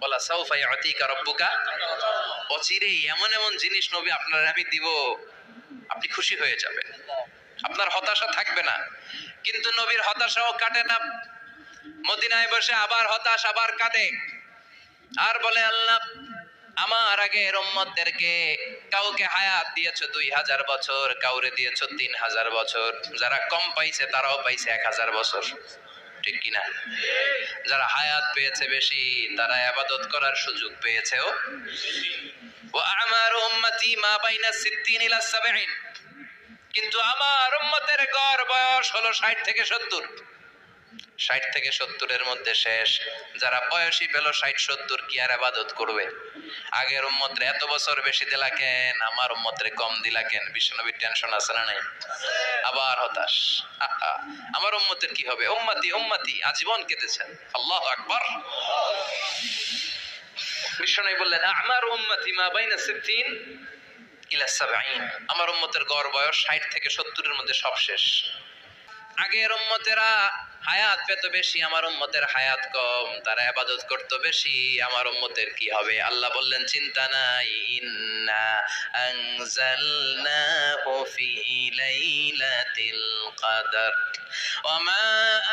ওয়ালা সাউফা ইউতিকা রাব্বুকা, অচিরেই এমন এমন জিনিস নবী আপনার আমি দিব, আপনি খুশি হয়ে যাবেন, আপনার হতাশা থাকবে না। কিন্তু নবীর হতাশাও কাটে না, মদিনায় বসে আবার হতাশ, আবার কাঁদে, আর বলে আল্লাহ আমার আগের উম্মতদেরকে কাউকে হায়াত দিয়েছো 2000 বছর, কাউরে দিয়েছো 3000 বছর, যারা কম পাইছে তারাও পাইছে 1000 বছর, ঠিক কিনা? যারা হায়াত পেয়েছে বেশি তারা ইবাদত করার সুযোগ পেয়েছেও। ওয়া আমারু উম্মতি মা বাইনা 60 ইলা 70, কিন্তু আমার উম্মতের গড় বয়স হলো 60 থেকে 70। 60 থেকে 70 এর মধ্যে শেষ। যারা বয়সী পেল 60-70 কি আর ইবাদত করবে? আগের উম্মতরে এত বছর বেশি দিলা কেন, আমার উম্মতরে কম দিলা কেন? বিশ্বনবীর টেনশন আছে না নাই? আবার হতাশ, আমার উম্মতের কি হবে? উম্মতি উম্মতি আজীবন কেঁদেছেন। আল্লাহু আকবার। বিশ্বনবী বললেন আমার উম্মতি মা বাইনা 60 ইলা 70, আমার উম্মতের গড় বয়স 60 থেকে 70 এর মধ্যে সব শেষ। আগের উম্মতেরা হায়াত পেত বেশি, আমার উম্মতের হায়াত কম, তারা ইবাদত করত বেশি, আমার উম্মতের কি হবে? আল্লাহ বললেন চিন্তা নাই, ইন্না আনজালনাহু ফি লাইলাতিল কদর ওয়া মা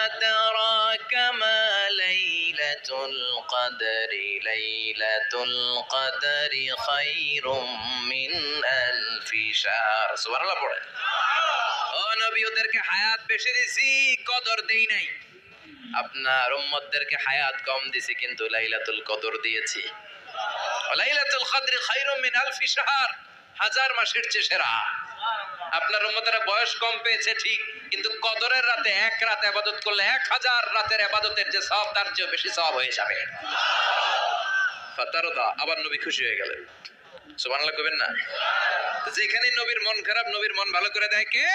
আদরাকা মা লাইলাতুল কদরি, লাইলাতুল কদরি খায়রুম মিন আলফি শাহর। সুবহানাল্লাহ পড়ে। ও নবী, ওদেরকে হায়াত বেশি দিছি, কদর দেই নাই। আপনার উম্মতদেরকে হায়াত কম দিছি, কিন্তু লাইলাতুল কদর দিয়েছি। লাইলাতুল কদরি খায়রুম মিন আলফি শাহর, 1000 মাসের চেয়ে সেরা। আপনার উম্মতেরা বয়স কম পেয়েছে ঠিক, কিন্তু কদরের রাতে এক রাত ইবাদত করলে 1000 রাতের ইবাদতের যে সওয়াব তার চেয়ে বেশি সওয়াব হয়ে যাবে। ফাতারদা, আবার নবী খুশি হয়ে গেলেন। সুবহানাল্লাহ কইবেন না? যেখানে নবীর মন খারাপ, নবীর মন ভালো করে দেয় কে?